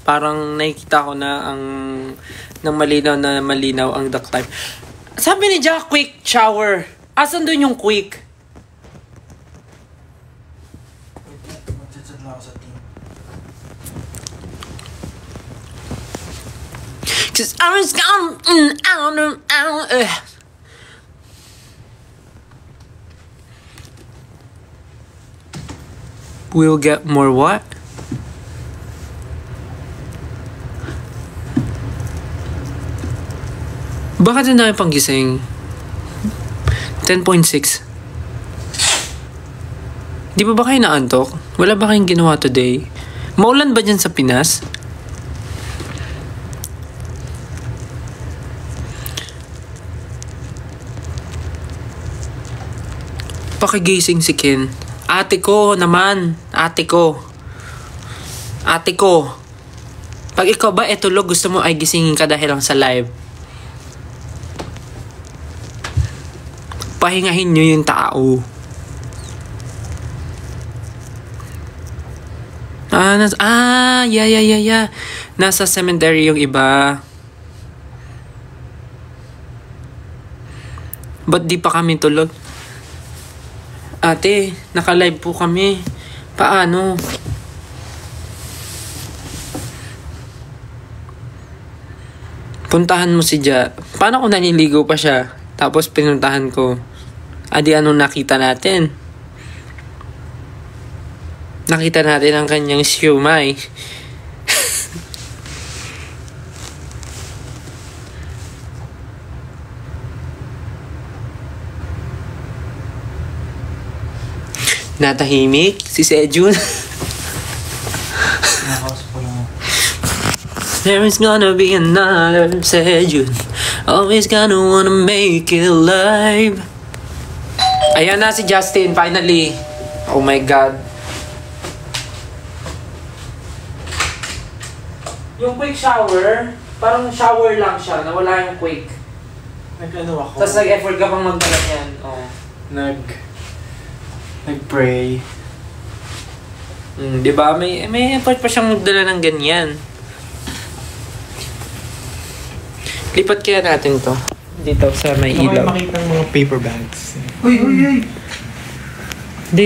Parang nakikita ko na ang ng malinaw ang duck type. Sabi ni Jack, quick shower. Asan doon yung quick? Cause I was gone out. We'll get more what? Bakit ang dami pang gising? 10.6. Di ba kayo naantok? Wala ba kayong ginawa today? Maulan ba dyan sa Pinas? Pakigising si Ken. Ate ko naman. Ate ko. Pag ikaw ba tulog, gusto mo ay gisingin ka dahil lang sa live. Pahingahin nyo yung tao. Yeah. Nasa cemetery yung iba. Ba't di pa kami tulog? Ate, naka-live po kami. Paano? Puntahan mo si Ja. Paano kung naniligo pa siya? Tapos pinuntahan ko. Adi, anong nakita natin? Nakita natin ang kanyang siumay. Natahimik si Sejun. There is gonna be another Sejun. Always gonna wanna make it live. Ayan na si Justin, finally. Oh my God. Yung quick shower, parang shower lang siya, nawala yung quick. Nag-ano ako? Tapos nag-effort ka pang magdala yan. Oh. Nag-pray. Di ba? May effort pa siyang magdala ng ganyan. Lipat kaya natin to. Dito sa may ilaw. May makita ng mga paper bags. Uy! Hindi,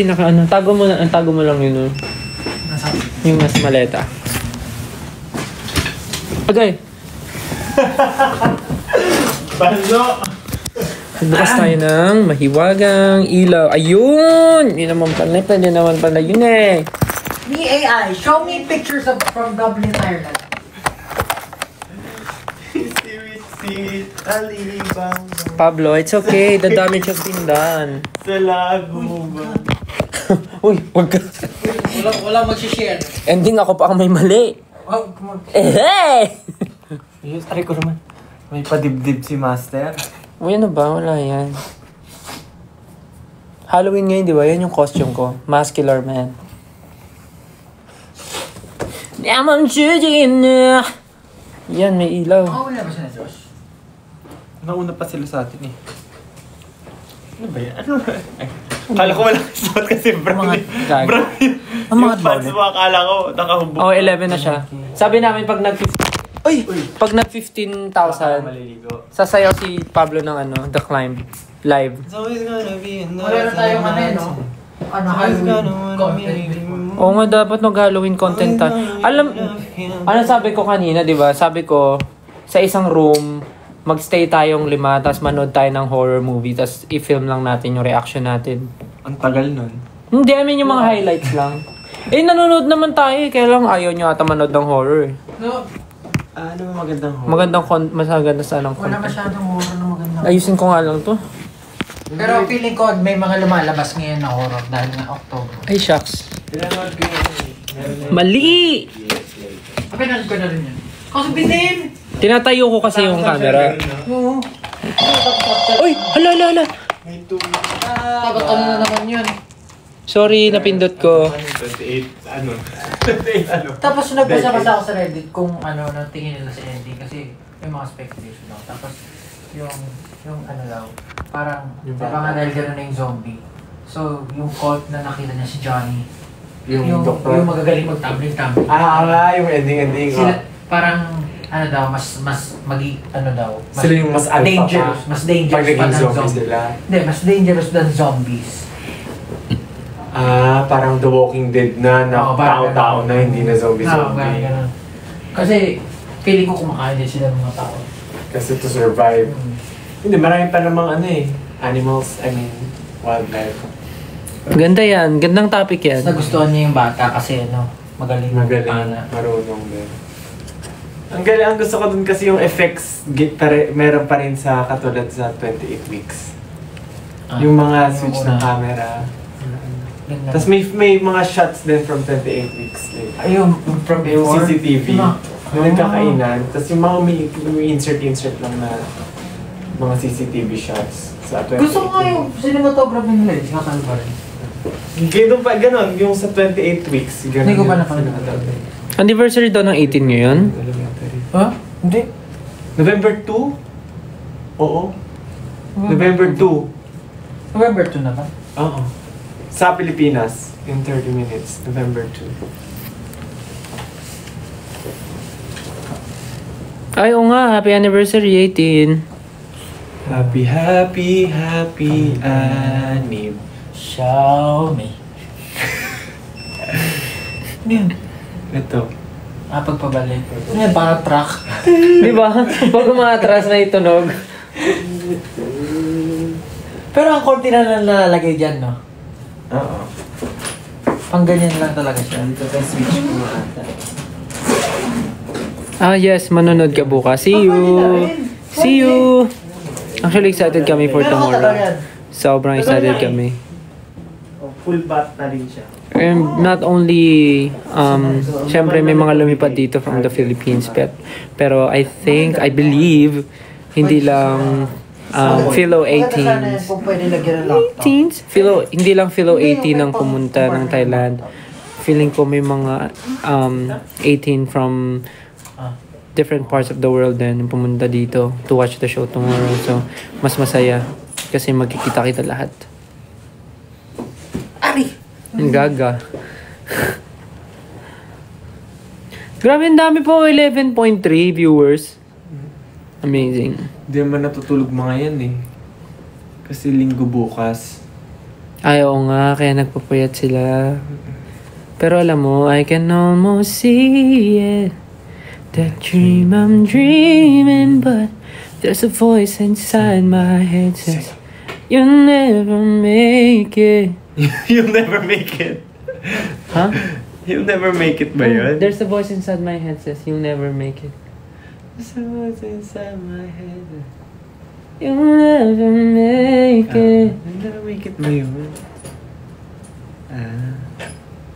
tago mo lang yun. Yung mas maleta. Okay. Balo! Bukas tayo ng mahiwagang ilaw. Ayun! Hindi naman pala yun eh. Me AI, show me pictures from Dublin, Ireland. Pablo, it's okay. The damage has been done. Sa lago ba? Uy, wag ka. Wala mag-share. Ending ako pa ang may mali. Oh, come on. Hey! Try ko naman. May padibdib si Master. Uy, ano ba? Wala yan. Halloween ngayon, di ba? Yan yung costume ko. Muscular man. I'm shooting. Yan, may ilaw. Oh, wala ba siya na Josh? Nauna pa sila sa atin eh. Ano ba yan? Ano ba? Kala ko wala suot kasi brown. Brown ang mga yung pants mo, akala ko nakahubog. Oh, 11 na siya. Sabi namin pag pag nag 15,000, Maliligo. sasayaw si Pablo ng The Climb live. It's always gonna be Wala na tayong no? Halloween content. Oo nga, dapat mag-Halloween content tayo. Ano sabi ko kanina, di ba? Sabi ko, sa isang room, magstay tayong 5, tapos manood tayo ng horror movie, tapos i-film lang natin yung reaction natin. Ang tagal nun. Hindi, yung mga highlights lang. Nanonood naman tayo, kaya lang ayaw nyo ata manood ng horror. No. Ano ba magandang horror? Maganda sana ng Wala content. masyadong horror na maganda. Ayusin ko nga lang to. Pero feeling ko may mga lumalabas ngayon na horror dahil nga October. Ay, shucks. Pinanood ko yun. Mali! Pinanood ko na rin yan. Kasi bitin! Tinatayo ko kasi yung camera. Oo. Uy! Hala! May 2 Takot ano na naman yun. Sorry, napindot ko. 28 ano? 28 ano? Tapos nagbasa-basa ako sa Reddit kung ano tingin nila sa ending kasi may mga speculation daw. Tapos yung ano daw, parang baka nga dahil gano'n na yung zombie. So, yung cult na nakita niya si Johnny, Yung doktor? Yung magagaling mag-tumbling. Yung ending. Sila, parang, ano daw, mas ano daw. Sila yung mas alpha dangerous. pa. Mas dangerous Pag naging pa than zombies sila. Hindi, mas dangerous than zombies. Parang The Walking Dead na tao-tao na, hindi na zombie-zombie. Ganun. Kasi, feeling ko kumakain din sila ng mga tao. Kasi to survive. Hindi, marami pa namang animals, wildlife. Ganda yan. Gandang topic yan. Mas nagustuhan niya yung bata kasi magaling. Marunong din. Ang galing, ang gusto ko dun kasi yung effects, meron pa rin sa katulad sa 28 weeks. Yung mga switch ng camera. Tapos may mga shots din from 28 weeks. Yung from yung before? CCTV. Yung nagkakainan. Tapos yung mga may insert lang na mga CCTV shots sa 28 Gusto ko nga yung cinematography nila eh. Kakal pa rin. Ganun pa, ganun. Yung sa 28 weeks. Ganun. Hindi ko pa napanood. Anniversary daw ng 18 ngayon? Ha? Hindi. November 2? Oo. November 2. November 2 na ba? Oo. Sa Pilipinas, in 30 minutes, November 2. Ay, oo nga. Happy anniversary, 18. Happy anim. Xiaomi. Ano yun? Ito. Pagpabalik. Ano yan? Parang truck. Di ba? Pag umatras na itunog. Pero ang konti na nalalagay dyan, no? Oo. Pang ganyan lang talaga siya. Dito tayo switch mo ata. Yes. Manonood ka bukas. See you! Actually, excited kami for tomorrow. Sobrang excited kami. Full bat na rin siya. And not only, syempre may mga lumipad dito from the Philippines, pero I believe, hindi lang Philo 18s. Kung pwede lagyan ng laptop. 18s? Hindi lang Philo 18 ang pumunta ng Thailand. Feeling ko may mga 18 from different parts of the world din yung pumunta dito to watch the show tomorrow. So, mas masaya kasi magkikita-kita lahat. Ang gaga. Grabe, ang dami po. 11.3 viewers. Amazing. Hindi naman natutulog mga yan eh. Kasi linggo bukas. Ay, oo nga. Kaya nagpapayat sila. Pero alam mo, I can almost see it. That dream I'm dreaming. But there's a voice inside my head says, you'll never make it. You'll never make it. Huh? You'll never make it ba yun? There's a voice inside my head says, you'll never make it. There's a voice inside my head. You'll never make it. You'll never make it ba yun?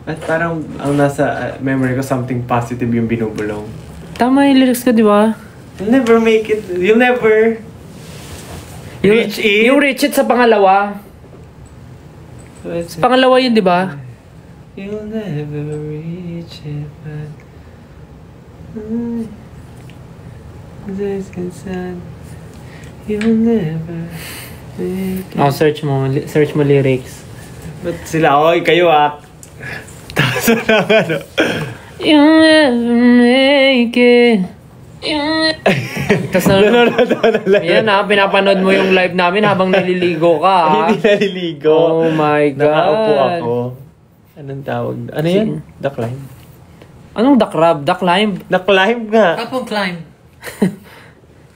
At parang ang nasa memory ko, something positive yung binubulong. Tama yung lyrics ko, di ba? You'll never make it. You'll never reach it. Yung reach it sa pangalawa. Sa pangalawa yun, di ba? You'll never reach it, but you'll never make it. Oh, search mo lyrics. Ba't sila, oy, kayo Taas na lang You'll never make it. Tapos yan pinapanood mo yung live namin habang naliligo ka. Hindi naliligo. Oh my God. Nakaupo ako. Anong tawag? Ano yan? Duck climb? Anong duck rub? Duck climb? Duck climb nga. Kapong climb.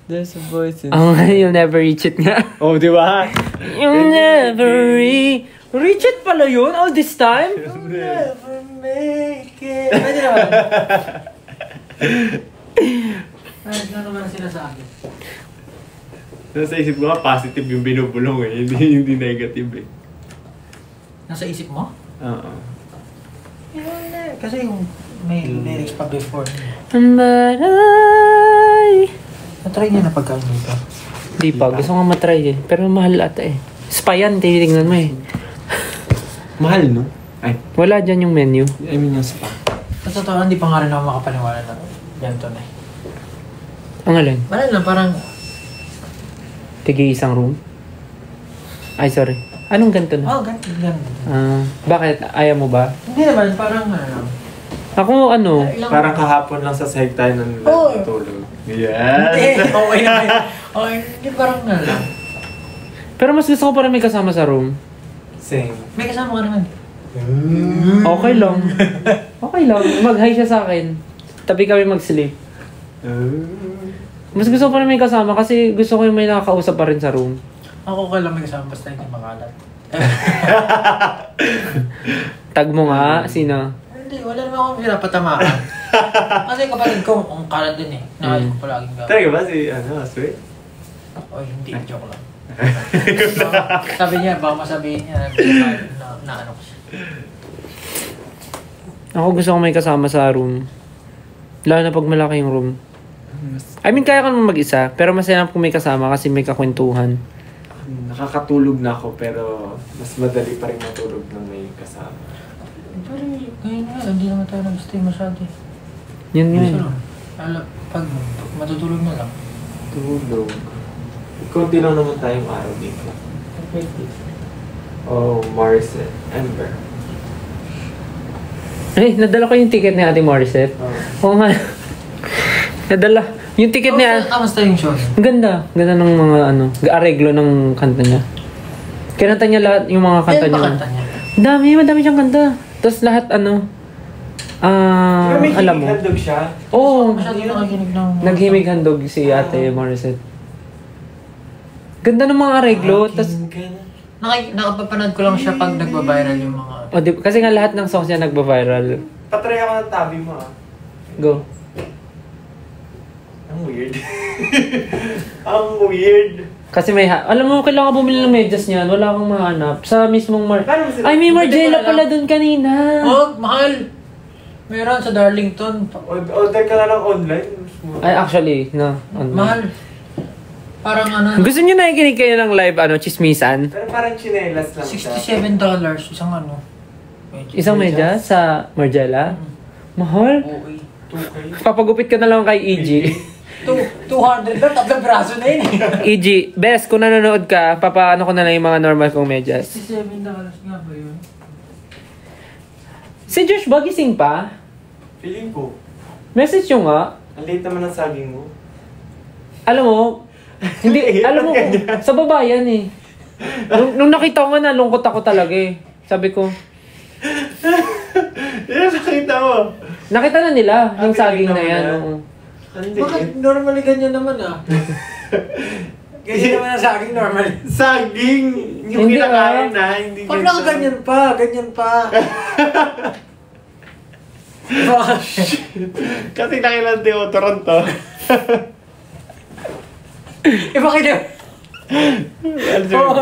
There's a voice in... You'll never reach it nga. Oh, di ba? You'll never reach it pala yun all this time? You'll never make it. Pwede naman. Ay, ano naman sinasabi? Nasa isip ko nga, positive yung binubulong eh. Hindi negative eh. Nasa isip mo? Oo. Kasi yung may lyrics pa before. But Na-try niya na pagkain dito. Di pa. Gusto ko nga matry eh. Pero mahal ata eh. Spa yan, tinitingnan mo eh. Mahal, no? Ay, Wala dyan yung menu. I mean yung spa. Sa totoo, hindi pa nga rin ako makapaniwala na ganito na eh. Ang alin? Wala lang, parang... Tigi isang room? Ay, sorry. Anong ganito na? Oo, ganun. Bakit? Ayaw mo ba? Hindi naman, parang ano. Ako ano? Parang kahapon lang sa sahig tayo ng natutulog. Yan. Hindi, okay naman. Okay, hindi parang ano lang. Pero mas gusto ko pa rin may kasama sa room. Same. May kasama ka naman. Okay lang. Okay lang. Mag-hi siya sa akin. Tabi kami mag-sleep. Mas gusto ko pa rin may kasama kasi gusto ko yung may nakakausap pa rin sa room. Ako okay lang may kasama basta hindi makalat. Tag mo nga, sino? Hindi, wala naman akong pinapatamaan. Kasi kapatid ko, ang kalat din eh. Nakali ko palaging gawin. Talaga ba si, Sweet? Oy, hindi, joke lang. Sabi niya, baka masabihin niya na ano ko siya. Ako gusto ko may kasama sa room. Lalo na pag malaki yung room. I mean, kaya ka naman mag-isa, pero masaya kung may kasama kasi may kakwentuhan. Nakakatulog na ako pero mas madali pa rin matulog nang may kasama. Pero ngayon nga, hindi naman tayo nag-stay masyado eh. Yun yun. Pag matutulog na lang. Tulog. Kunti lang naman tayong araw dito. Oh, Morissette. Ember. Nadala ko yung ticket ni Ate Morissette. Oo nga. Nadala. Yung ticket niya. Kamusta yung show? Ang ganda. Ganda ng mga areglo ng kanta niya. Kinanta niya lahat yung mga kanta niya. Kanta niya? Madami siyang kanta. Tapos lahat alam mo. May handog siya? Oo. Masyado yung nakikinig ng... Naghimig handog si Ate Morissette. Ganda ng mga areglo. Tapos Nakapapanood ko lang siya pag nagba-viral yung mga... kasi nga lahat ng songs niya nagba-viral. Patry ako ng tabi mo Go. Ang weird. Ang weird. Kasi alam mo, kailangan bumili ng medyas niyan. Wala akong mahanap. Sa mismong Ay, may Margiela pala doon kanina. Oh, mahal! Meron sa Darlington. Order ka na lang online. Ay, actually, no. Mahal. Parang ano... Gusto niyo nakikinig kayo ng live, chismisan? Pero parang chinelas lang siya. $67 isang ano. Isang medyas sa Margiela? Mahal? Okay. 2K. Papagupit ka na lang kay EG. 200 ba? Tatlong braso na yun eh. EG, best, kung nanonood ka, papaano ko na lang yung mga normal kong medyas. $67 nga ba yun? Si Josh ba gising pa? Feeling ko. Message nyo nga. Ang late naman ang saging mo. Alam mo, hindi, alam mo, sa babayan eh. Nung nakita ko nga, nalungkot ako talaga eh. Sabi ko, Yan, nakita mo. nakita na nila yung saging na yan. Oo. Bakit normally ganyan naman ah? Ganyan naman ang saging normally. Saging! Yung Hindi kinakain na, hindi Pag ganito. nakaganyan pa, ganyan pa. Kasi nakilang deodorant to. Bakit yun?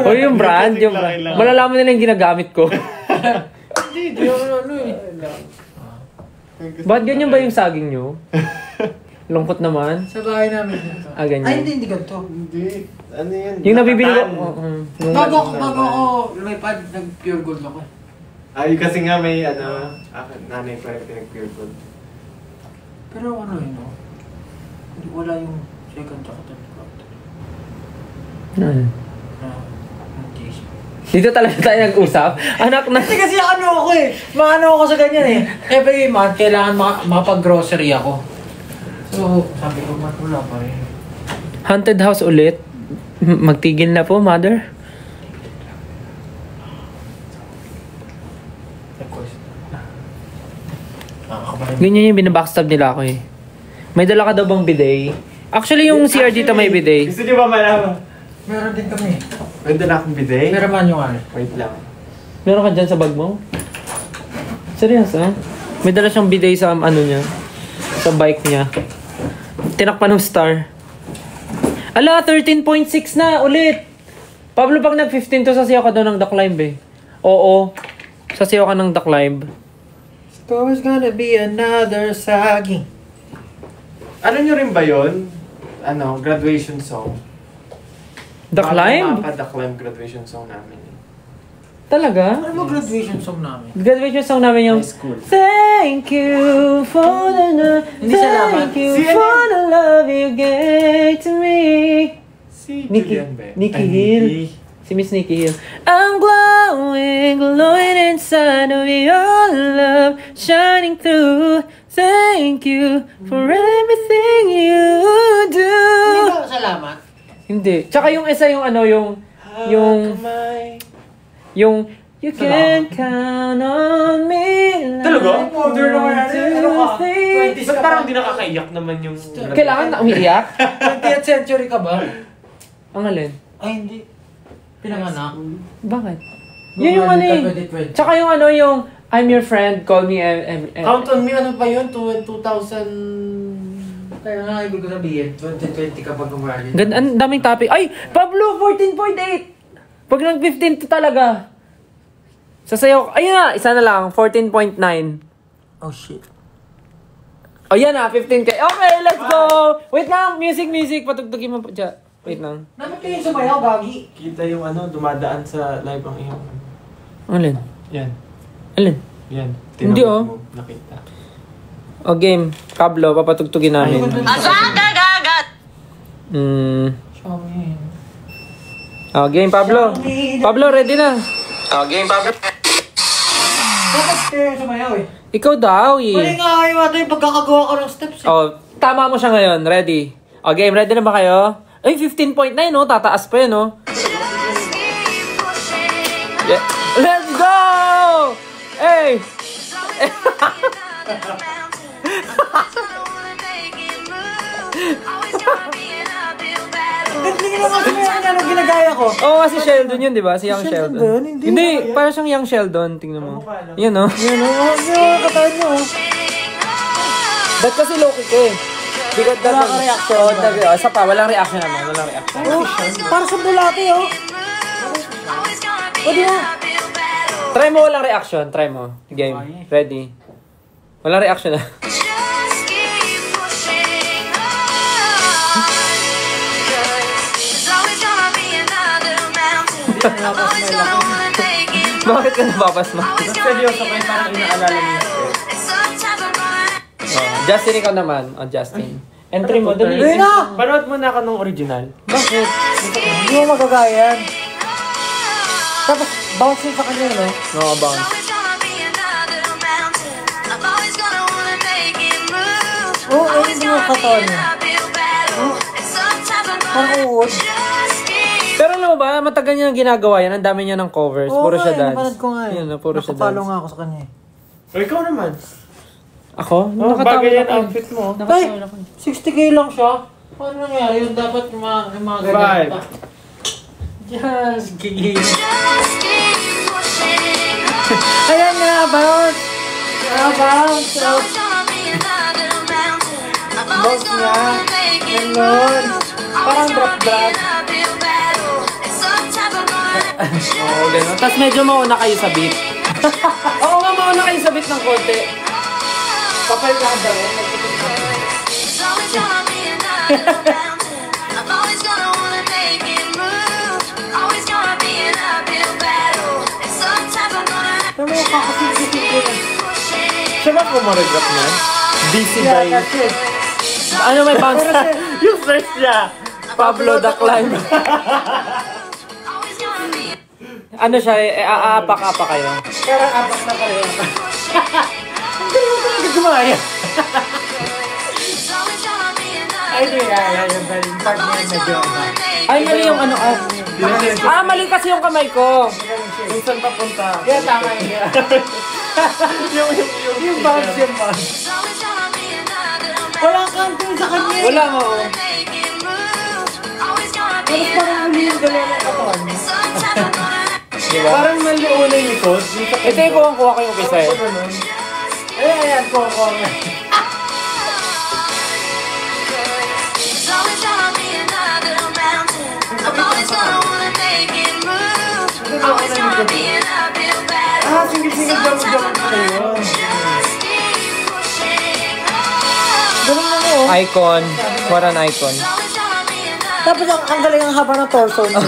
O yung brand, yung brand. Malalaman nila yung ginagamit ko. Hindi ako ano eh. Ba't ganyan ba yung saging nyo? Lungkot naman. Sa bahay namin dito. Ganyan. Ay, hindi ganito. Hindi. Ano yan? Yung nabibili ko. Bago ako lumipad, nag-pure gold ako. Ay, kasi nga may nanay pa rin pinag-pure gold. Pero ano yun, no? Wala yung second tsaka third quarter. Dito talaga tayo nag-usap. Anak na. Kasi ano ako eh. Maano ako sa ganyan eh. Every month, kailangan makapag-grocery ako. So, sabi ko, wala pa rin. Haunted house ulit. Magtigil na po, mother. Ganyan yung binabackstab nila ako eh. May dala ka daw bang bidet? Actually, yung CR dito may bidet. Gusto niyo ba malaman? Meron din kami. Pwede na akong bidet? Meron manual. Wait lang. Meron ka dyan sa bag mo? Seryoso? May dala siyang bidet sa niya. Sa bike niya. Tinakpan ng star. Ala, 13.6 na ulit! Pablo, pag nag-15 to, sasayaw ka daw ng The Climb eh. Oo. Sasayaw ka ng The Climb. It's always gonna be another saging. Ano nyo rin ba yun? Graduation song. The Climb? The Climb graduation song namin. Talaga? Ano ba graduation song namin? Graduation song namin yung High school. Thank you for the love. Hindi salamat. Thank you for the love you gave to me. Si Nikki, Julian ba? Nikki Hill. Si Miss Nikki Hill. I'm glad glowing, glowing inside of your love, shining through. Thank you for everything you do. Hindi ba salamat? Hindi. Tsaka yung isa yung ano, yung you can count on me like Talaga? Modern naman yan. Ano ka? Ba't parang di nakakaiyak naman yung... Kailangan na umiiyak? 20th century ka ba? Ang alin? Ay, hindi. Pinanganak. Bakit? Yun yung ano eh. 2020. Tsaka yung ano yung I'm your friend, call me Count on me, ano pa yun? 2000... Kaya nga, ibig ko sabihin, 2020 kapag umali. Ang daming topic. Ay! Pablo, 14.8! Pag nag-15 to talaga. Sasayaw. Ayun na, isa na lang. 14.9. Oh, shit. O yan na, 15K. Okay, let's go! Wait lang, music. Patugtugin mo pa dyan. Wait lang. Dapat kayo sumayaw, Gagi. Kita yung ano, dumadaan sa live ang iyong... Alin? Yan. Alin? Yan. Hindi, Tinawag oh. mo, nakita. O game, Pablo, papatugtugin namin. Xiaomi. O game, Pablo. Pablo, ready na. O game, Pablo. Dapat kayo sumayaw eh. Ikaw daw Mali eh. nga kayo ata yung pagkakagawa ko ng steps eh. O, tama mo siya ngayon. Ready. O game, ready na ba kayo? Ay, 15.9 no? Tataas pa yun no? Yeah. Let's go! Hey! Hindi naman sumayaw niya nung ginagaya ko. Oo nga si Sheldon yun, di ba? Si Young Sheldon Sheldon. ba yun? Hindi. Parang siyang Young Sheldon. Tingnan mo. Yan no? Yan o, yung katawan niyo. Ba't kasi low-kick eh? Because Wala ka reaction. Oo, isa pa, walang reaction naman. Walang reaction. Oh, para sa bulate oh. O di ba? Try mo walang reaction. Try mo. Game. Ready. Walang reaction na. Bakit ka nababasma? Seryoso kayo, parang inaalala niyo. Justin, ikaw naman. Justin. Entry mo, dali. Ayun na! Panood mo na ako nung original. Bakit? Hindi mo magagaya yan. Tapos, bounce yun sa kanya, no? No, bounce. Oo, ayun din yung katawan niya. Parang uod. Pero alam mo ba, matagal niya ginagawa yan. Ang dami niya ng covers. Puro siya dance. napanood ko nga eh. Yun, puro siya Nakapalo dance. nga ako sa kanya eh. O ikaw naman. Ako? Oh, bagay yan outfit mo. Ay, 60k lang siya. Paano nangyari yun? Dapat yung mga ganyan pa. Just gigil. Ayan nga, bounce! Bounce! Bounce nga. Ganon. Parang drop-drop. Oo, gano'n. Tapos medyo mauna kayo sa beat. Oo nga, mauna kayo sa beat ng konti. Kapal ka ba rin? Tama yung kakasin-kisin ko yan. Siya ba kumoreograph niya? Busy Yeah, by... that's it. Ano may bounce? Yung first niya! Pablo the Climb. Ano siya, aapak-apak kayo. Kaya apak na kayo. Hindi mo talaga gumaya. Ay, di kaya. Yung part niya medyo. Ay, mali yung ano. Mali kasi yung kamay ko. Kung saan papunta? Kaya tama yun. Yung bounce yung bounce. Wala kang tingin sa kanya. Wala nga, oh. Tapos parang huli yung galaw ng katawan niya. Diba? Parang naliuna yung likod. Ito yung kuha ko yung kisa eh. Ayan, koko. Ah, singit-singit daw kayo. Galing na mo. Icon. What an icon. Tapos ang galing ang haba ng torso niya.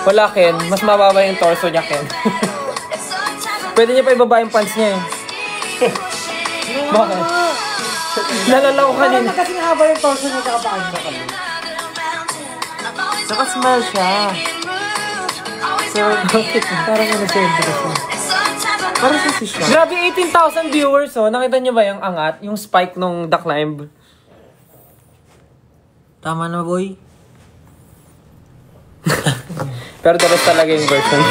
Wala, Ken. Mas mababa yung torso niya, Ken. Pwede niya pa ibaba yung pants niya eh. Bakit? Nalala ko Parang kanina. kasing haba yung torso niya sa kapaan niya. Nakasmile siya. Bakit? Parang ano siya, Parang sa si Sean. Grabe, 18,000 viewers, oh. Nakita niyo ba yung angat? Yung spike nung The Climb? Tama na, boy. Pero the rest talaga yung version.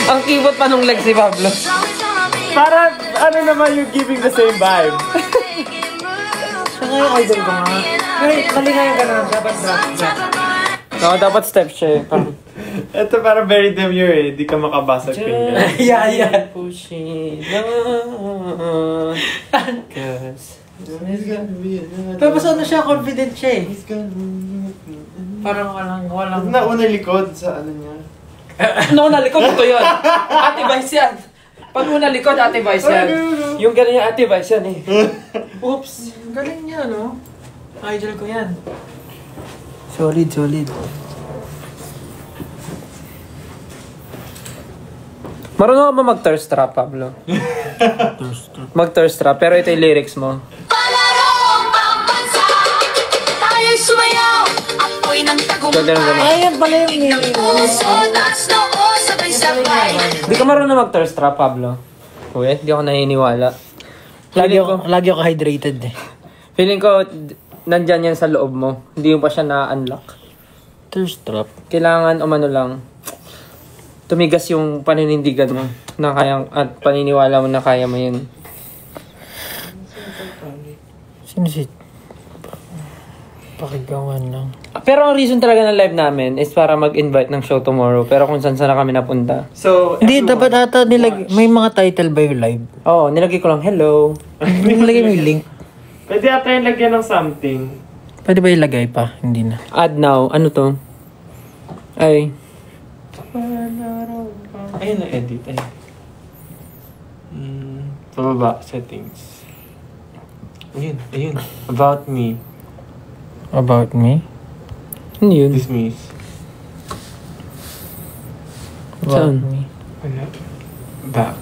Ang keyboard pa nung legs ni Pablo. Parang, ano naman yung giving the same vibe. Siya nga yung idol ko nga. Ngayon, malingayon ka na. Dapat drop. No, dapat step siya eh. Ito parang very demure eh. Di ka makabasag finger. Yeah. Push it down. Tapos ano siya, confident siya eh. Parang walang... Nauna likod sa ano niya. No, nalikod ito yun. Ate Vice yan. Pag una likod, Ate Vice yan. Yung gano'n yung Ate Vice yan eh. Oops. Galing niya, no? Idol ko yan. Solid. Marunong ka ba mag-thirst trap, Pablo? Mag-thirst trap, pero ito yung lyrics mo. Ganun. Ayan pala yung meaning. Di ka marunong mag-thirst trap, Pablo? Uy, di ako naniniwala. Lagi ako hydrated eh. Feeling ko, nandyan yan sa loob mo. Hindi mo pa siya na-unlock. Thirst trap. Kailangan, umano lang, tumigas yung paninindigan mo na kayang, at paniniwala mo na kaya mo yun. Sino si... Pakigawan lang. Pero ang reason talaga ng live namin is para mag-invite ng show tomorrow. Pero kung saan na kami napunta. So, Hindi, dapat ata may mga title ba yung live? Oo, nilagay ko lang, hello. Nilagay mo yung link. pwede ata yung lagyan ng something. Pwede ba ilagay pa? Hindi na. Add now. Ano to? Ay. Ayun na, edit. Ayun. Pababa, settings. Ayun. About me. About me? Ano yun? Dismiss. Saan? me. Wala. Back.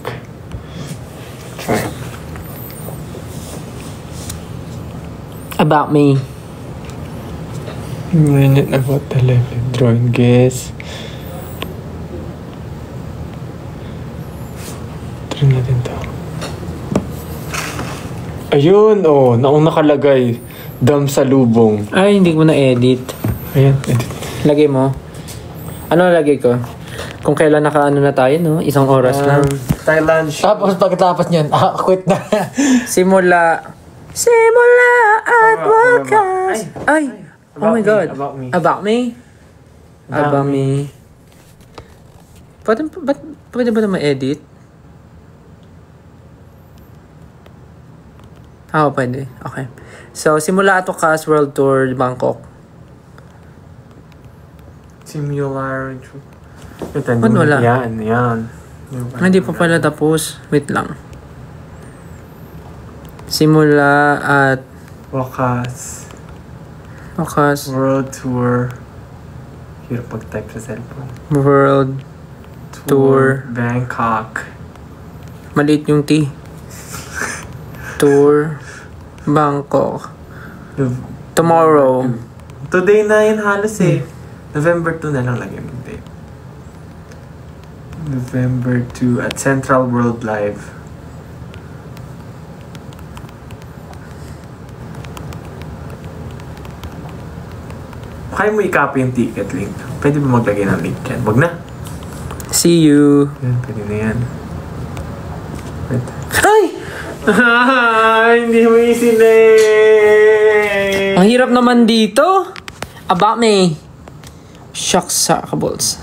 Try. About me. Minute about the level drawing, guess. Try natin to. Ayun, naong nakalagay. Dam sa lubong. Ay, hindi ko na-edit. Ayan, edit. Lagay mo. Ano lagay ko? Kung kailan nakaano na tayo, no? 1 oras lang. Thailand show. Tapos pagkatapos niyan, quit na. Simula at wakas. Ay. Oh my God. About me. About me? About me. Pwede ba na ma-edit? Pwede. Okay. So, simula at wakas World Tour Bangkok. Simular. Ba't wala? Yan. Hindi pa pala tapos. Wait lang. Simula at Wakas. wakas World Tour. Hirap pag-type sa cellphone. World Tour. Bangkok. Maliit yung T. Tour Bangkok. Tomorrow. Today na yun halos eh. November 2 na lang lagyan ng date. November 2 at Central World Live. Kaya mo i-copy yung ticket link. Pwede ba maglagay ng link yan? Wag na. See you. Yan, pwede na yan. Wait. Ay! Hindi mo isinay. Ang hirap naman dito. About me. Shucks sa kabols.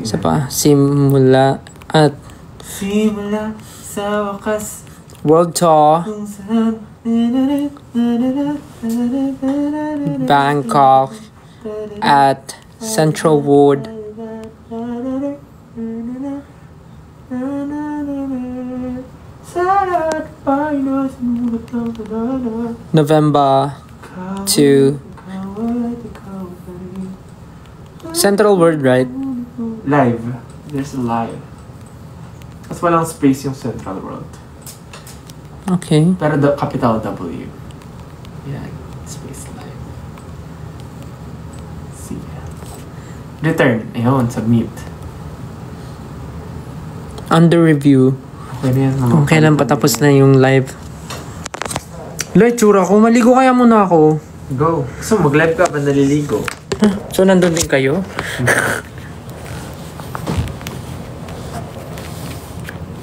Isa pa. Simula at sa wakas World Tour kung saan Bangkok at Central World November 2 Central World, right? live. There's a live. Mas walang space yung Central World. Okay. Pero the capital W. Yan. Space live. See ya. Return. Ayun, submit. Under review. Okay na yan. Kung kailan patapos na yung live. Loy, tsura ko. Maligo kaya muna ako. Go. So, mag-live ka ba naliligo? So, nandun din kayo?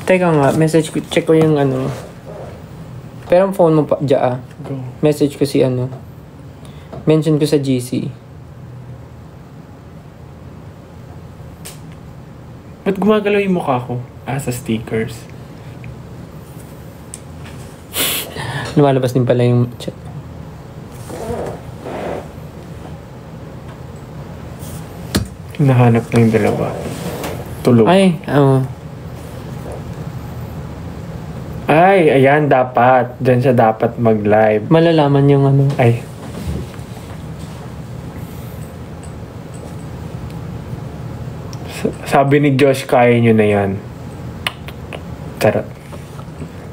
Teka nga, message ko. Check ko yung ano. Pero ang phone mo pa, dyan. Go. Message ko si ano. Mention ko sa GC. Ba't gumagalaw yung mukha ko? Sa stickers. Lumalabas din pala yung chat. Hinahanap na yung dalawa. Tulog. Ay, Ay, ayan, dapat. Diyan siya dapat mag-live. malalaman yung ano. Ay. Sabi ni Josh, kaya nyo na yan. Charot.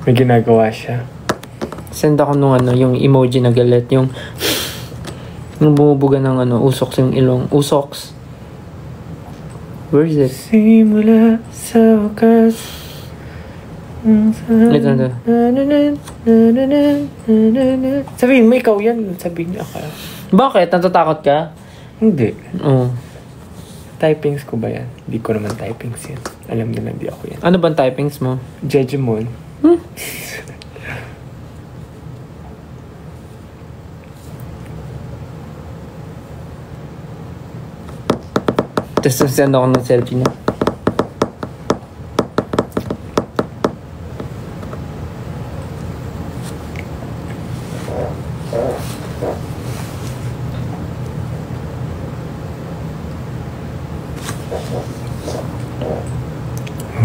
May ginagawa siya. Send ako nung ano, yung emoji na galit. Yung bumubuga ng ano, usoks yung ilong. Usoks. Where is it? Simula sa wakas. Ito. Sabihin mo, ikaw yan. Sabihin niya ako. Bakit? Natatakot ka? Hindi. Oo. Typings ko ba yan? Hindi ko naman typings yan. Alam nila hindi ako yan. Ano bang typings mo? Jejemon. Tapos send ako ng selfie na.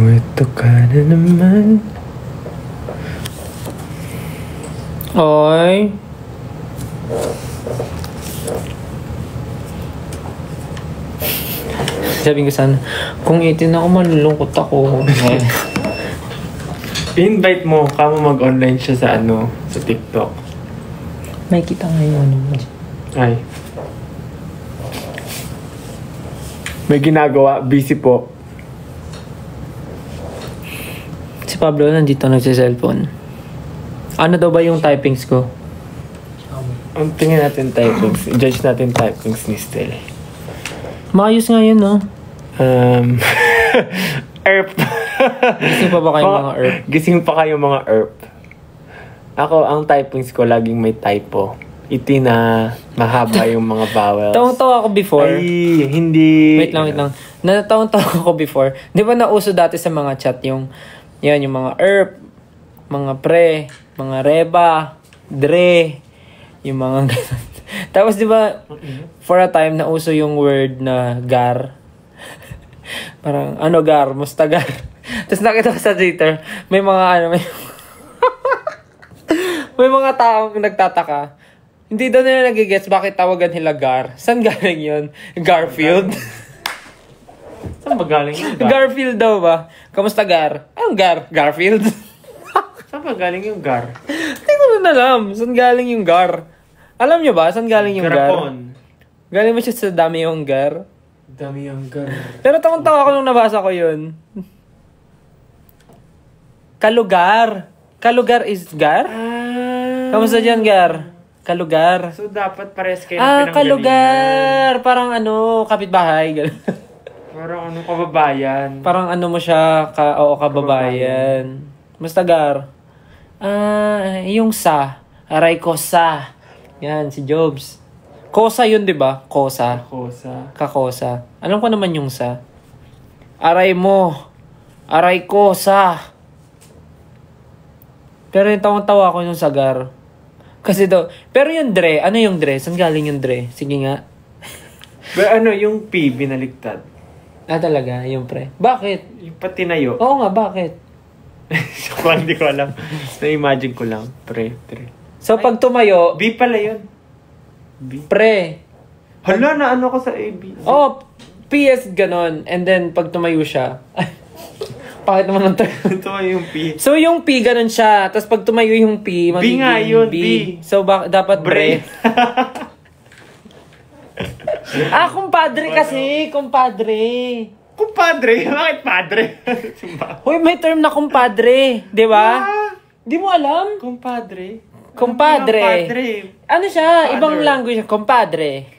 Ito ka na naman. Oy. Sabi ko sana, kung 18 ako, malulungkot ako. I-invite mo, kamo mag-online siya sa ano, sa TikTok. May kita nga yung ano. Ay. May ginagawa, busy po. Si Pablo nandito nagsi-cellphone. Ano daw ba yung typings ko? Ang tingin natin typings, judge natin typings ni Stel. Maayos nga yun, no? Erp. Gising pa ba kayo mga ERP? Gising pa kayo mga ERP. Ako, ang typings ko laging may typo. Iti na mahaba yung mga vowels. Tawang-tawa ako before. Ay, hindi. Wait lang. Natawang-tawa ako before. Di ba nauso dati sa mga chat yung mga ERP, mga pre, mga reba, dre, yung mga ganun. Tapos di ba for a time nauso yung word na gar. Parang gar, musta gar. Tapos nakita ko sa Twitter, may mga may mga taong nagtataka. Hindi daw nila nagigets bakit tawagan nila gar. Saan galing yun? Garfield? Saan ba galing yung gar? Garfield daw ba? Kamusta gar? Anong gar? Garfield? Saan ba galing yung gar? Hindi ko na alam. Saan galing yung gar? Alam nyo ba? Saan galing yung Garapon. gar? Galing mo siya sa dami yung gar? Dami yung gar. Pero tawang-tawa ko nung nabasa ko yun. Kalugar. Kalugar is gar? Kamusta dyan, gar? Kalugar. So, dapat pares kayo ng pinanggalingan. Kalugar! Parang kapitbahay. Parang kababayan. Parang mo siya, kababayan. Basta gar. Yung sa. Aray ko sa. Yan, si Jobs. Kosa yun, di ba? Kosa. Kakosa. Alam ko naman yung sa. Aray mo. Aray ko sa. Pero yung tawang-tawa ko yung sagar. Kasi pero yung dre, ano yung dre? Saan galing yung dre? Sige nga. Pero yung P, binaligtad. Talaga, yung pre. Bakit? Yung patinayo. Oo nga, bakit? Hindi ko alam. Na-imagine ko lang. Pre. So, pag tumayo, B pala yun. B. pre. Hala, na ko sa AB. PS ganon. And then, pag tumayo siya, bakit naman Ito yung P. So, yung P, ganun siya. Tapos, pag tumayo yung P, magiging B nga yun, B. So, dapat bre. Kumpadre kasi. Kumpadre. Kumpadre? Bakit padre? Hoy, may term na kumpadre. Di ba? Di mo alam? Kumpadre? Kumpadre. Kumpadre. Ano siya? Father. Ibang language. Kumpadre.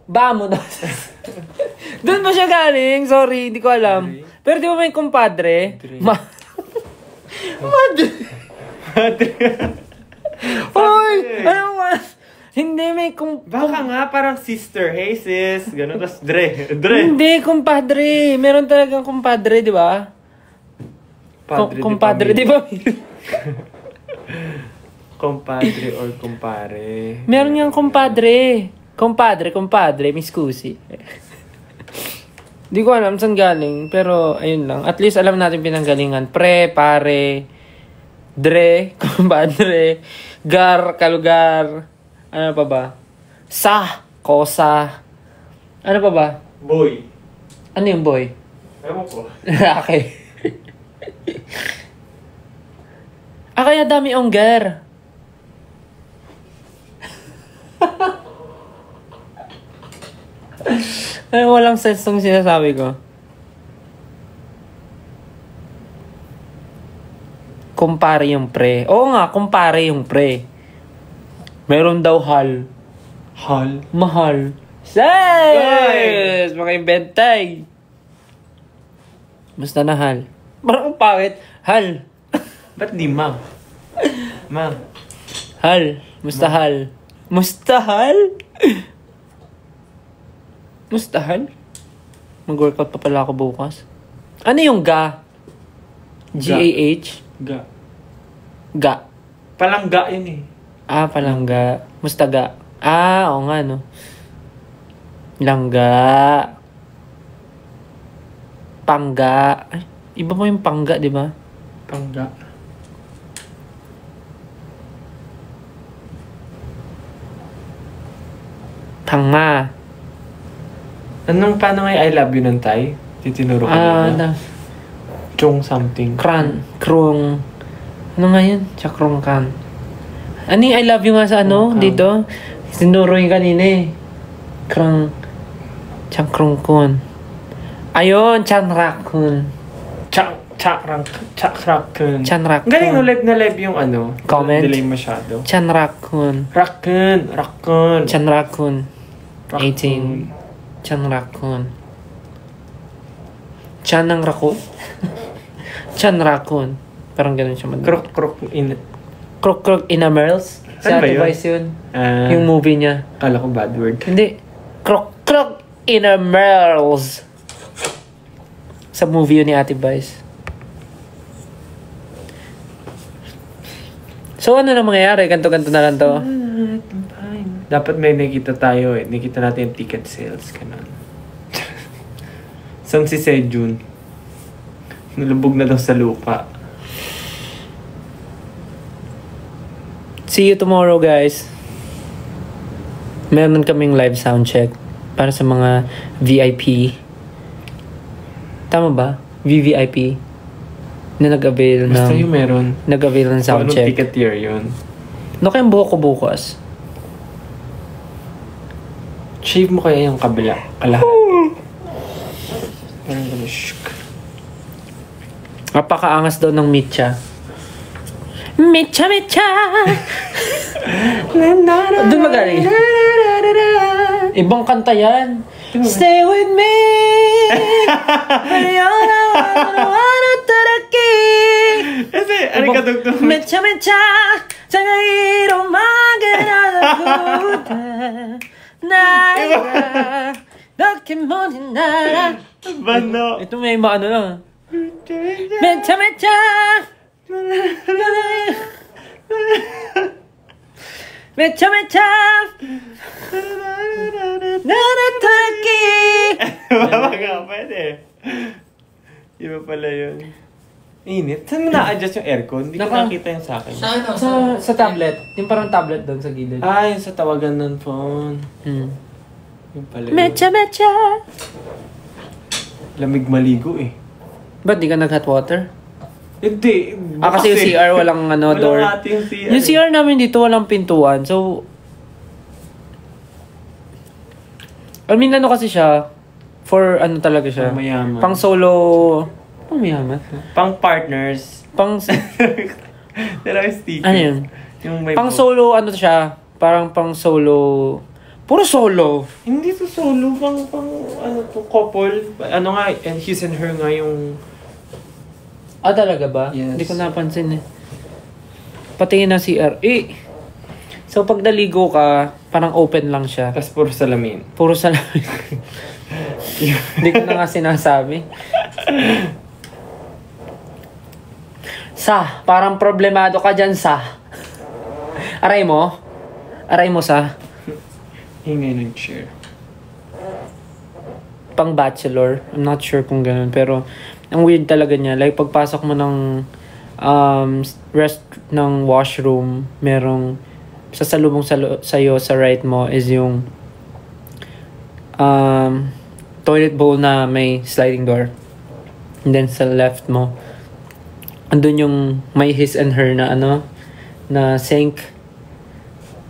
Bamo na. Doon ba siya galing? Sorry, hindi ko alam. Pero di ba may kumpadre? Madre. Hoy! Ano ba? Hindi may Baka nga parang sister. Hey sis. Ganun. Tapos Dre. Hindi, kumpadre. Meron talagang kumpadre, di ba? Kumpadre, di ba? Compadre or kumpare. Meron niyang kumpadre. Kumpadre, Miss Cusi. Di ko alam saan galing, pero ayun lang. At least alam natin pinanggalingan. Pre, pare, dre, kumpadre, gar, kalugar, ano pa ba? Sa, kosa, ano pa ba? Boy. Ano yung boy? Ewan ko. Lalaki. Kaya dami onggar. Ay, walang sense tong sinasabi ko. Kumpare yung pre. Oo nga, kumpare yung pre. Meron daw hal. Hal. Mahal. Yes! Maka-inventay. Basta na hal. Parang pangit. Hal. Ba't di ma? Ma. Hal. Mustahal. Mustahal? Mustahal? Mag-workout pa pala ako bukas. Ano yung ga? G-A-H? Ga. Ga. Palangga yun eh. Palangga. Mustaga. Oo nga, no. Langga. Pangga. Ay, iba mo yung pangga, di ba? Pangga. Tanga. Paano nga I love you ng Thai? Titinuro ka na. Chong something. Krong. Ano nga yun? Chakrong kan. Ano yung I love you nga sa ano? Dito? Sinuro yung kanina eh. Chakrong kun. Ayun, chanrakun. Chakrakun. Chanrakun. Galing no, live na live yung ano. Comment? Delay masyado. Chanrakun. Rakun. Chanrakun. 18. Chanrakun. Chan ng rakun? Chanrakun. Parang ganun siya. Krok Krok Inamerls. Si Ano ba Ate yun? Vice yun. Yung movie niya. Kala ko bad word. Hindi. Krok Inamerls. Sa movie yun ni Ate Vice. So, ano na mangyayari? Ganto-ganto na lang to. Dapat may nakita tayo eh. Nakita natin yung ticket sales. Ganun. Saan si Sejun? Nalubog na daw sa lupa. See you tomorrow, guys. Meron kaming live sound check para sa mga VIP. Tama ba? VVIP. Na nag-avail Basta ng... yung meron. Nag-avail ng sound Anong check. ticket year yun? Ano kayang buhok ko bukas? Shave mo kaya yung kabila. Kalahati. Parang gano'n. Napakaangas daw ng Mitcha. Mitcha! Doon magaling. Ibang kanta yan. Stay with me. Kasi, ano ka dugtong? Mitcha. Tagairo maganaguta. Naira. Dokimonina. Bano? Ito may maano lang. Mitcha. Mecha Nanataki. Baba nga, pwede. Iba pala yun. Init. Saan mo na-adjust yung aircon? Hindi ko nakita yung sa akin. Sa tablet. Yung parang tablet doon sa gilid. Yung sa tawagan ng phone. Yung pala yun. Mecha. Lamig maligo eh. Ba't di ka nag-hot water? Hindi. Kasi yung CR walang door. Walang ate yung CR. Yung CR namin dito walang pintuan. So, I mean, ano kasi siya, for ano talaga siya. Pang mayaman. Pang solo, pang mayaman. Pang partners. Pang, Pero sticker. ano yun? Yung may Pang book. solo, ano siya, parang pang solo, puro solo. Hindi to solo, pang ano to, couple. Ano nga, and his and her nga yung... Ah, talaga ba? Yes. Hindi ko napansin eh. Patingin ng CR. So, pag naligo ka, parang open lang siya. Tapos puro salamin. Puro salamin. Hindi ko na nga sinasabi. Parang problemado ka dyan, Aray mo? Aray mo, Hingay ng chair. Pang bachelor. I'm not sure kung ganun. Pero, ang weird talaga niya. Like, pagpasok mo ng rest ng washroom, merong sasalubong sa'yo sa right mo is yung toilet bowl na may sliding door. And then sa left mo, andun yung may his and her na na sink.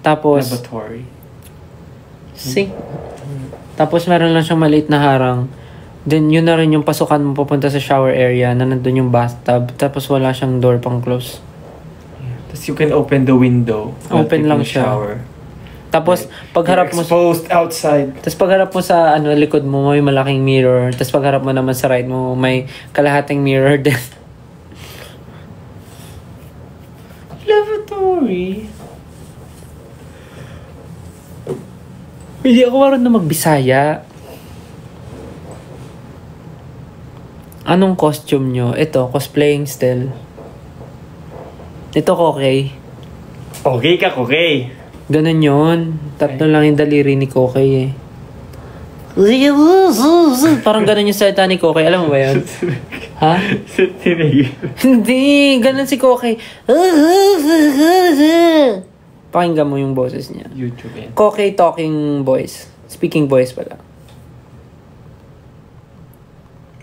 Tapos, Laboratory. sink. Tapos meron lang siyang maliit na harang. Then yun na rin yung pasukan mo papunta sa shower area na nandun yung bathtub. Tapos wala siyang door pang close. Tapos you can open the window. while Open lang taking a siya. Shower. Tapos pagharap mo Exposed outside. tapos pagharap mo sa likod mo may malaking mirror. Tapos pagharap mo naman sa right mo may kalahating mirror din. Lavatory. Hindi ako marunong magbisaya. Anong costume nyo? Ito, cosplaying still. Ito, okay. Okay ka, okay. Ganun yun. Tatlo lang yung daliri ni Kokey eh. Parang ganun yung salita ni Kokey. Alam mo ba yun? Ha? Hindi. Ganun si Kokey. Pakinggan mo yung boses niya. YouTube yan. Kokey talking voice. Speaking voice pala.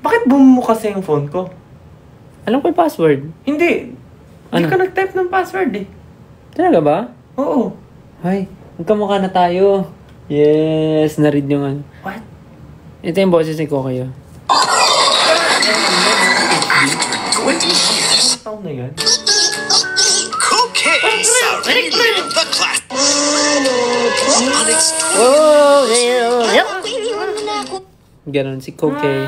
Bakit boom mo kasi yung phone ko? Alam ko yung password. Hindi. Hindi Ano? ka nag-type ng password eh. Talaga ba? Oo. Ay, magkamukha na tayo. Yes, naread yung ano. What? Ito yung boses ni Kokey. Ano taon na yan? Cookies! Relive the class! Ganon si Kokey.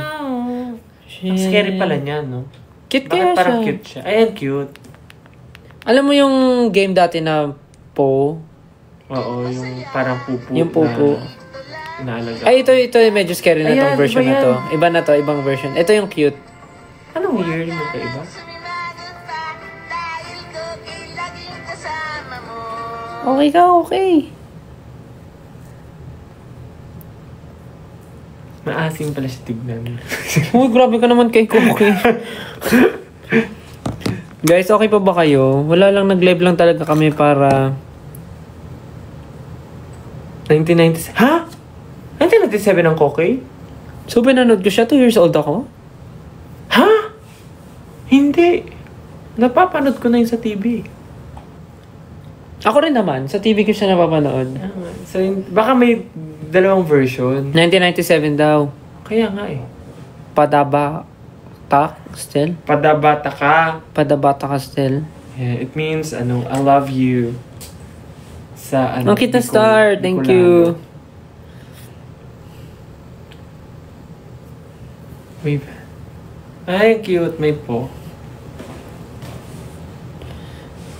Ang scary pala niya, no? Cute Bakit kaya parang siya. cute siya? Ayan, cute. Alam mo yung game dati na Po? Oo, yung parang pupu. Yung pupu. Na inaalaga. Ay, ito medyo scary na Ayan, tong version iba na yan. to. Iba na to, ibang version. Ito yung cute. Anong year mo ka iba? Okay ka, okay. Maasim pala siya tignan. Uy, grabe ka naman kay Kokey. Guys, okay pa ba kayo? Wala lang, nag-live lang talaga kami para... 1997. Ha? 1997 ang Kokey? So, pinanood ko siya. 2 years old ako. Ha? Hindi. Napapanood ko na yun sa TV. Ako rin naman. Sa TV ko siya napapanood. So, baka may dalawang version. 1997 daw. Kaya nga eh. Padabata still? Padabata ka. Padabata ka still? Yeah, it means, I love you. Sa, Ang cute na star. Thank you. Wait. Ay, cute. May po.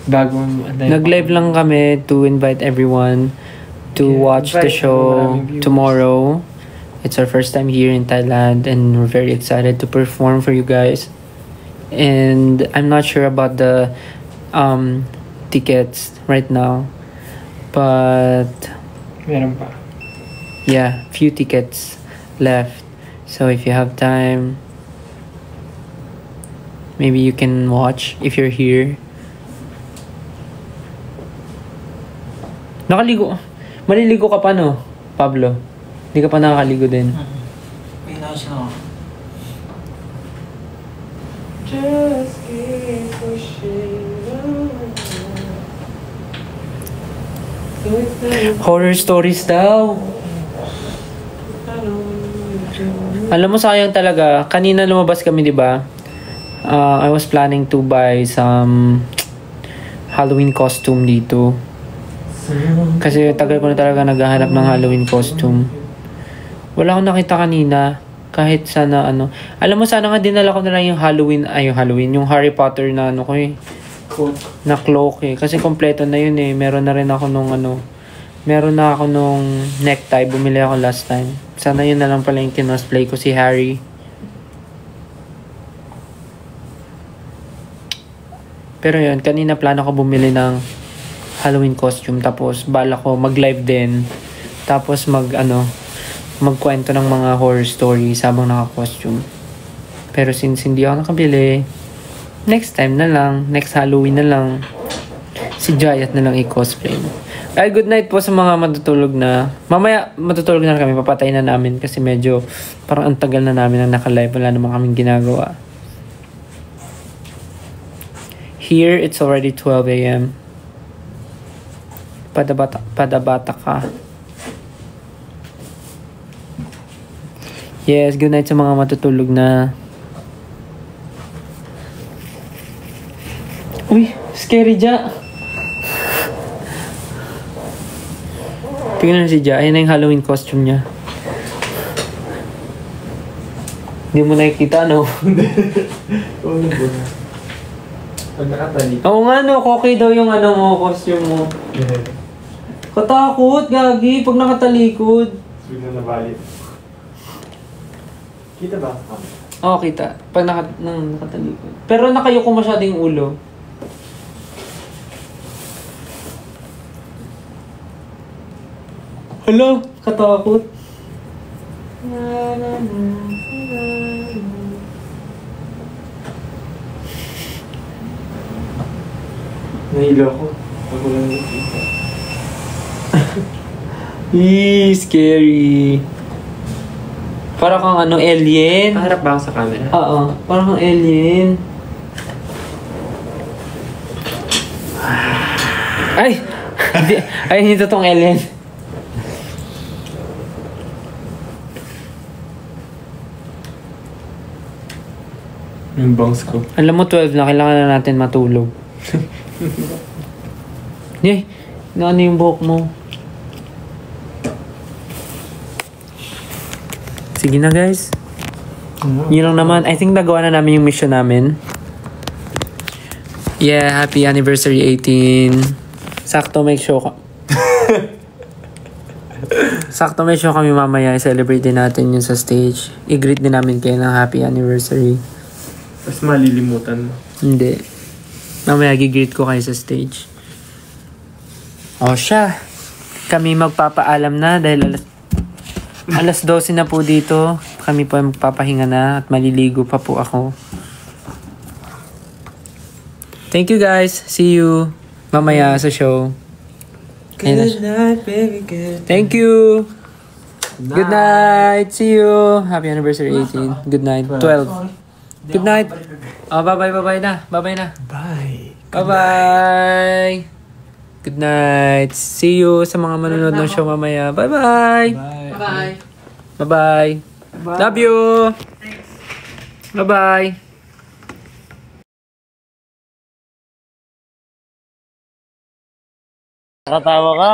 Bagong... Nag-live lang kami to invite everyone to Yeah, watch the invite show maraming viewers. tomorrow. It's our first time here in Thailand and we're very excited to perform for you guys. And I'm not sure about the tickets right now. But Meron pa. yeah, few tickets left. So if you have time, maybe you can watch if you're here. Nakaligo. Maliligo ka pa, no, Pablo? Hindi ka pa nakakaligo din. Pinayos na ako. Just keep pushing on. So it's time. Horror stories daw. Alam mo, sayang talaga. Kanina lumabas kami, di ba? I was planning to buy some Halloween costume dito. Kasi tagal ko na talaga naghahanap ng Halloween costume. Wala akong nakita kanina. Kahit sana ano. Alam mo, sana nga dinala ko na lang yung yung Harry Potter na ano ko eh. Na cloak eh. Kasi kompleto na yun eh. Meron na rin ako nung necktie. Bumili ako last time. Sana yun na lang pala yung kinosplay ko, si Harry. Pero yun, kanina plano ko bumili ng Halloween costume. Tapos bala ko mag-live din. Tapos magkwento ng mga horror stories habang naka-costume. Pero since hindi ako nakabili, next time na lang, next Halloween na lang, si Jayat na lang i-cosplay. Ay, good night po sa mga matutulog na. Mamaya matutulog na kami, papatay na namin kasi medyo parang ang tagal na namin ang naka-live. Wala naman kaming ginagawa. Here, it's already 12 a.m. Padabata ka. Yes, good night sa mga matutulog na. Uy, scary Ja. Tingnan si Ja. Ayan na yung Halloween costume niya. Hindi mo nakikita, no? Pag nakatali. Oo nga, no. Okay daw yung costume mo. Katakot, gagi. Pag nakatalikod. Bigla na balik. Kita ba? Oo, kita. Pag nakatalikod. Pero nakayuko masyado yung ulo. Hala, katakot. Nahilo ako. Ako lang nakita. Scary. Para kang alien. Harap ba ako sa camera? Oo, parang kang alien. Ay! Hindi totoong alien. Yung bangs ko. Alam mo, 12 na. Kailangan na natin matulog. Yay! Ano yung buhok mo? Sige na, guys. Yun lang naman. I think nagawa na namin yung mission namin. Yeah, happy anniversary 18. Sakto may show Sakto may show kami mamaya. I-celebrate din natin yun sa stage. I-greet din namin kayo ng happy anniversary. Mas malilimutan mo. Hindi. Mamaya gigreet ko kayo sa stage. O siya. Kami magpapaalam na dahil alas 12 na po dito. Kami po magpapahinga na at maliligo pa po ako. Thank you guys. See you mamaya sa show. Good night, baby. Good. Thank you. Good night. See you. Happy anniversary 18. Good night. 12. Good night. Oh, bye-bye na. Bye-bye na. Bye. Bye-bye. Good night. See you sa mga manonood ng show mamaya. Bye-bye. Bye-bye. Bye-bye. Love you. Bye-bye. Nakatawa ka?